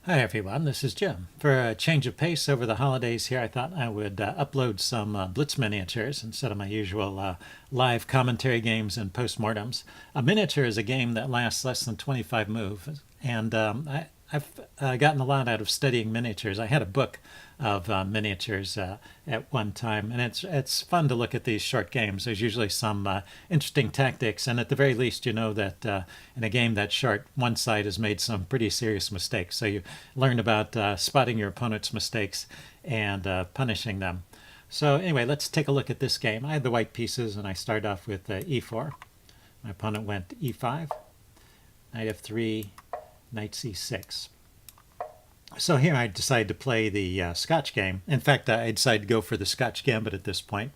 Hi everyone, this is Jim. For a change of pace over the holidays here, I thought I would upload some Blitz miniatures instead of my usual live commentary games and postmortems. A miniature is a game that lasts less than 25 moves, and I've gotten a lot out of studying miniatures. I had a book of miniatures at one time, and it's fun to look at these short games. There's usually some interesting tactics, and at the very least, you know that in a game that short, one side has made some pretty serious mistakes. So you learn about spotting your opponent's mistakes and punishing them. So anyway, let's take a look at this game. I had the white pieces, and I started off with e4. My opponent went e5, knight f3, knight c6. So here I decided to play the Scotch game. In fact, I decided to go for the Scotch Gambit at this point.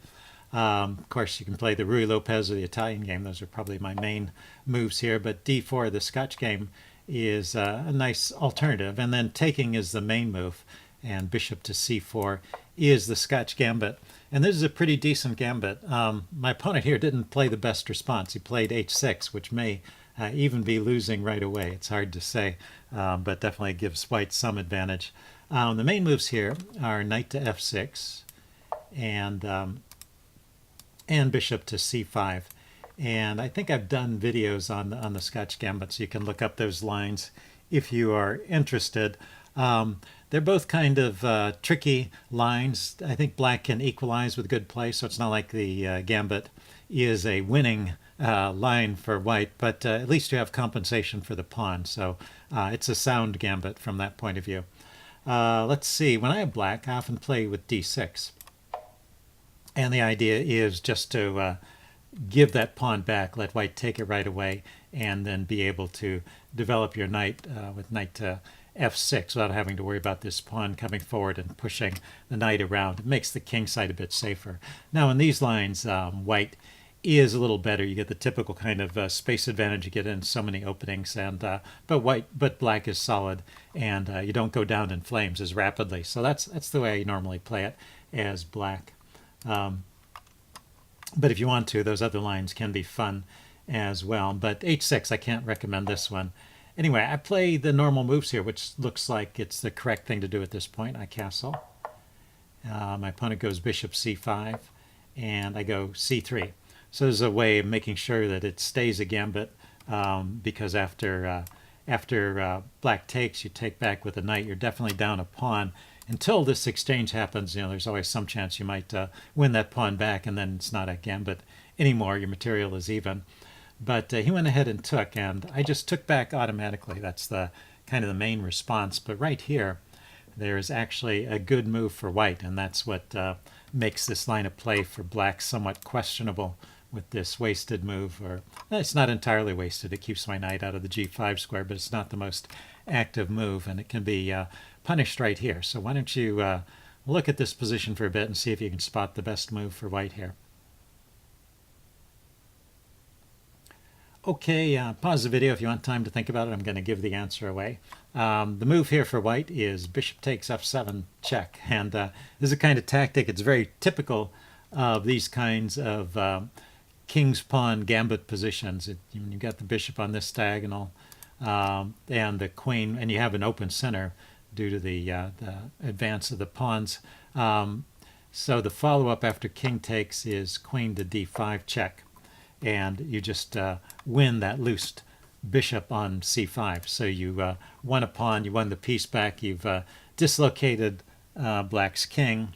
Of course, you can play the Ruy Lopez or the Italian game. Those are probably my main moves here. But d4, the Scotch game, is a nice alternative. And then taking is the main move. And bishop to c4 is the Scotch Gambit. And this is a pretty decent gambit. My opponent here didn't play the best response. He played h6, which may even be losing right away. It's hard to say, but definitely gives white some advantage. The main moves here are knight to f6 and bishop to c5. And I think I've done videos on the Scotch Gambit, so you can look up those lines if you are interested. They're both kind of tricky lines. I think black can equalize with good play, so it's not like the Gambit is a winning line for white, but at least you have compensation for the pawn, so it's a sound gambit from that point of view. Let's see, when I have black, I often play with d6, and the idea is just to give that pawn back, let white take it right away, and then be able to develop your knight with knight to f6 without having to worry about this pawn coming forward and pushing the knight around. It makes the king side a bit safer. Now in these lines, white is a little better. You get the typical kind of space advantage you get in so many openings, and but black is solid, and you don't go down in flames as rapidly. So that's the way I normally play it as black. But if you want to, those other lines can be fun as well. But h6, I can't recommend this one. Anyway, I play the normal moves here, which looks like it's the correct thing to do at this point. I castle. My opponent goes bishop c5, and I go c3. So there's a way of making sure that it stays a gambit, because after black takes, you take back with a knight. You're definitely down a pawn. Until this exchange happens, there's always some chance you might win that pawn back, and then it's not a gambit anymore. Your material is even. But he went ahead and took, and I just took back automatically. That's the kind of the main response. But right here, there is actually a good move for white, and that's what makes this line of play for black somewhat questionable with this wasted move. Or it's not entirely wasted. It keeps my knight out of the g5 square, but it's not the most active move, and it can be punished right here. So why don't you look at this position for a bit and see if you can spot the best move for white here. Okay, pause the video if you want time to think about it. I'm going to give the answer away. The move here for white is bishop takes f7 check, and this is a kind of tactic. It's very typical of these kinds of king's pawn gambit positions. You've got the bishop on this diagonal and the queen, and you have an open center due to the advance of the pawns. So the follow-up after king takes is queen to d5 check, and you just win that loosed bishop on c5. So you won a pawn, you won the piece back, you've dislocated black's king,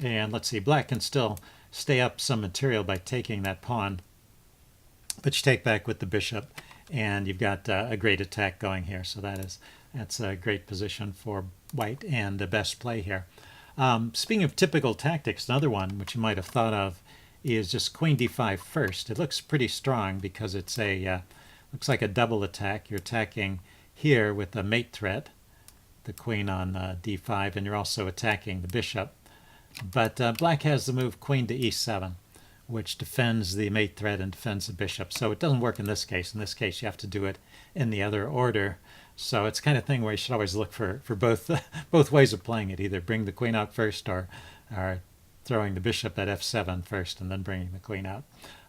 and let's see, black can still stay up some material by taking that pawn, but you take back with the bishop, and you've got a great attack going here. So that's a great position for white and the best play here. Speaking of typical tactics, another one which you might have thought of is just queen d5 first. It looks pretty strong because it's looks like a double attack. You're attacking here with a mate threat, the queen on d5, and you're also attacking the bishop. But black has the move queen to e7, which defends the mate threat and defends the bishop. So it doesn't work in this case. In this case, you have to do it in the other order. So it's the kind of thing where you should always look for both both ways of playing it. Either bring the queen out first, or throwing the bishop at f7 first and then bringing the queen out.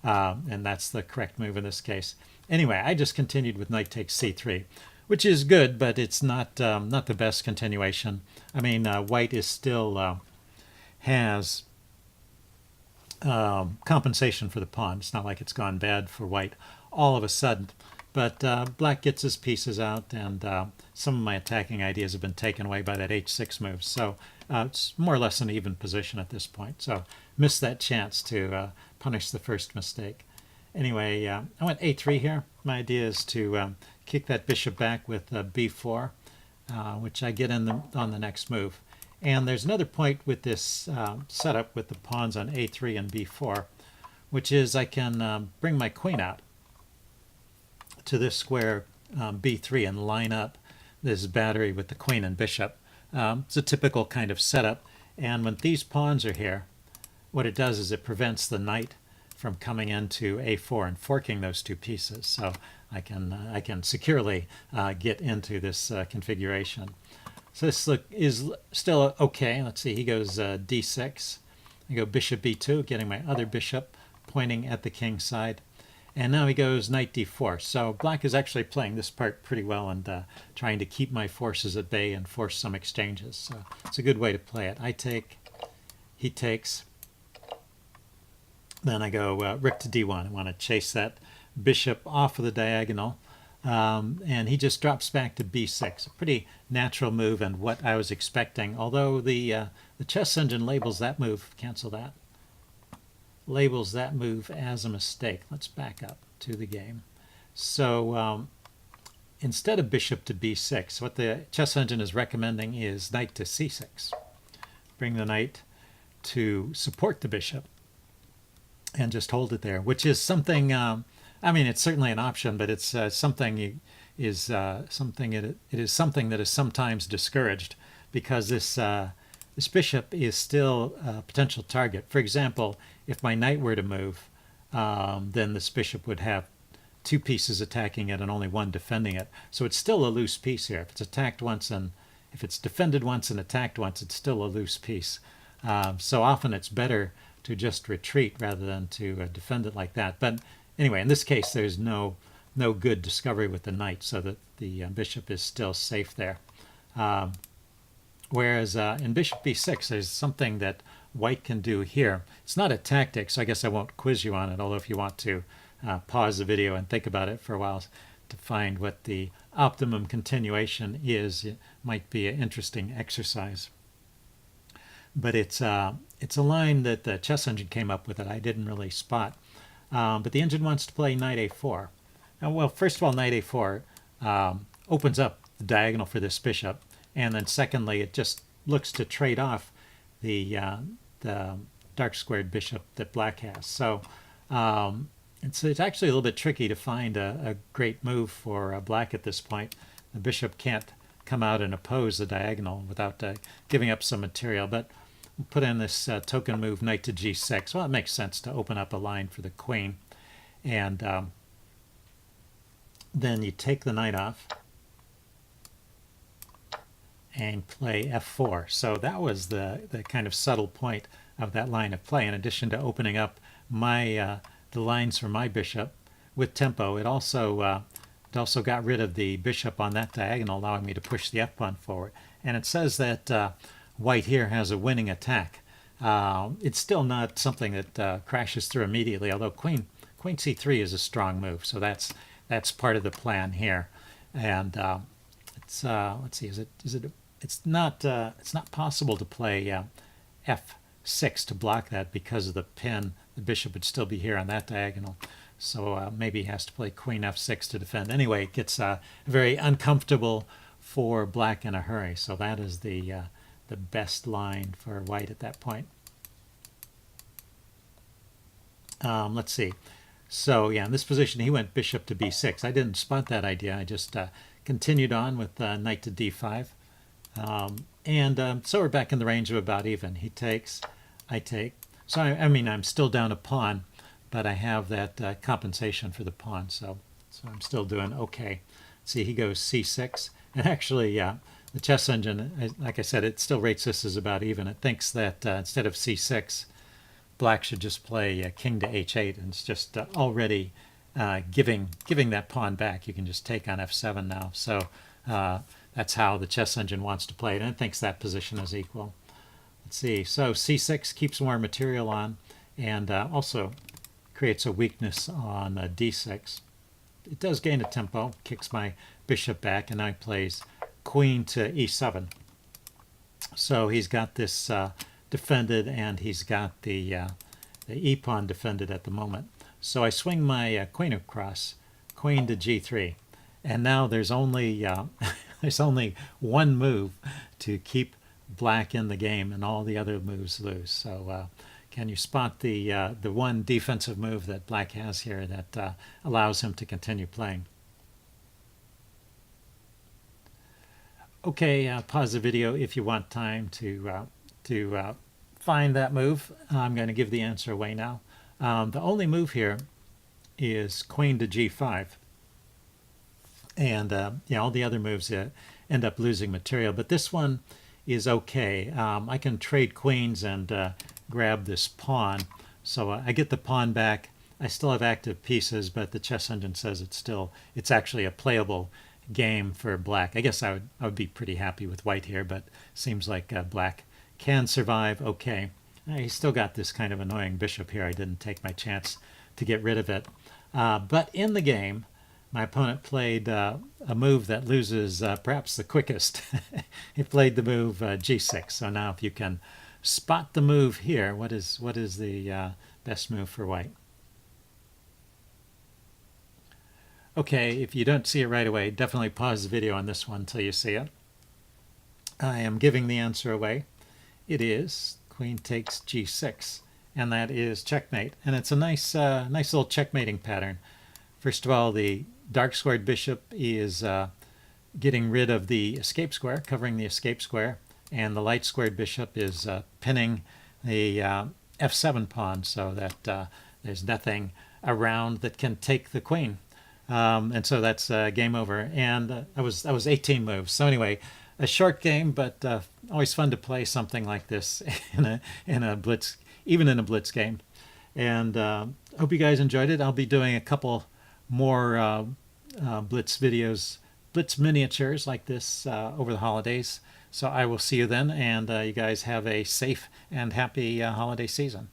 And that's the correct move in this case. Anyway, I just continued with knight takes c3, which is good, but it's not the best continuation. I mean, white is still has compensation for the pawn. It's not like it's gone bad for white all of a sudden. But black gets his pieces out, and some of my attacking ideas have been taken away by that h6 move. So it's more or less an even position at this point. So missed that chance to punish the first mistake. Anyway, I went a3 here. My idea is to kick that bishop back with b4, which I get on the next move. And there's another point with this setup with the pawns on a3 and b4, which is I can bring my queen out to this square b3 and line up this battery with the queen and bishop. It's a typical kind of setup, and when these pawns are here, what it does is it prevents the knight from coming into a4 and forking those two pieces. So I can securely get into this configuration. So this is still okay. Let's see, he goes d6. I go bishop b2, getting my other bishop pointing at the king side. And now he goes knight d4. So black is actually playing this part pretty well and trying to keep my forces at bay and force some exchanges. So it's a good way to play it. I take, he takes. Then I go rook to d1. I want to chase that bishop off of the diagonal. And he just drops back to b6. A pretty natural move and what I was expecting. Although the chess engine labels that move, cancel that, labels that move as a mistake. Let's back up to the game. So instead of bishop to b6, what the chess engine is recommending is knight to c6. Bring the knight to support the bishop and just hold it there, which is something, I mean, it's certainly an option, but it's something it is something that is sometimes discouraged because this bishop is still a potential target. For example, if my knight were to move, then this bishop would have two pieces attacking it and only one defending it. So it's still a loose piece here. If it's attacked once and if it's defended once and attacked once, it's still a loose piece. So often it's better to just retreat rather than to defend it like that. But anyway, in this case, there's no good discovery with the knight, so that the bishop is still safe there. Whereas in bishop b6, there's something that white can do here. It's not a tactic, so I guess I won't quiz you on it, although if you want to pause the video and think about it for a while to find what the optimum continuation is, it might be an interesting exercise. But it's a line that the chess engine came up with that I didn't really spot. But the engine wants to play knight a4. Now, well, first of all, knight a4 opens up the diagonal for this bishop, and then secondly, it just looks to trade off the dark squared bishop that black has. So it's actually a little bit tricky to find a great move for black at this point. The bishop can't come out and oppose the diagonal without giving up some material, but we'll put in this token move, knight to g6. Well, it makes sense to open up a line for the queen. And then you take the knight off and play f4. So that was the kind of subtle point of that line of play. In addition to opening up my the lines for my bishop with tempo, it also got rid of the bishop on that diagonal, allowing me to push the f-pawn forward. And it says that white here has a winning attack. It's still not something that crashes through immediately, although queen c3 is a strong move, so that's part of the plan here. And it's let's see, it's not possible to play f6 to block that because of the pin. The bishop would still be here on that diagonal. So maybe he has to play queen f6 to defend. Anyway, it gets very uncomfortable for black in a hurry. So that is the best line for white at that point. Let's see. So yeah, in this position, he went bishop to b6. I didn't spot that idea. I just continued on with knight to d5. So we're back in the range of about even. He takes, I take. So I mean, I'm still down a pawn, but I have that compensation for the pawn, so I'm still doing okay. See, he goes c6, and actually, the chess engine, like I said, it still rates this as about even. It thinks that instead of c6, black should just play king to h8, and it's just already giving that pawn back. You can just take on f7 now. So that's how the chess engine wants to play it, and it thinks that position is equal. Let's see. So c6 keeps more material on, and also creates a weakness on d6. It does gain a tempo, kicks my bishop back, and now he plays queen to e7. So he's got this defended, and he's got the e-pawn defended at the moment. So I swing my queen across, queen to g3, and now there's only there's only one move to keep black in the game, and all the other moves lose. So can you spot the one defensive move that black has here that allows him to continue playing? Okay, pause the video if you want time to find that move. I'm going to give the answer away now. The only move here is queen to g5. And yeah, all the other moves end up losing material, but this one is okay. I can trade queens and grab this pawn, so I get the pawn back. I still have active pieces, but the chess engine says it's actually a playable game for black. I guess I would be pretty happy with white here, but seems like black can survive okay. He's still got this kind of annoying bishop here. I didn't take my chance to get rid of it. But in the game, my opponent played a move that loses perhaps the quickest. He played the move g6. So now if you can spot the move here, what is the best move for white? Okay, if you don't see it right away, definitely pause the video on this one until you see it. I am giving the answer away. It is queen takes g6, and that is checkmate. And it's a nice little checkmating pattern. First of all, the dark squared bishop is getting rid of the escape square, covering the escape square, and the light squared bishop is pinning the f7 pawn, so that there's nothing around that can take the queen. And so that's game over. And that was 18 moves. So anyway, a short game, but always fun to play something like this in a blitz, even in a blitz game. And hope you guys enjoyed it. I'll be doing a couple more blitz videos, blitz miniatures like this over the holidays. So I will see you then, and you guys have a safe and happy holiday season.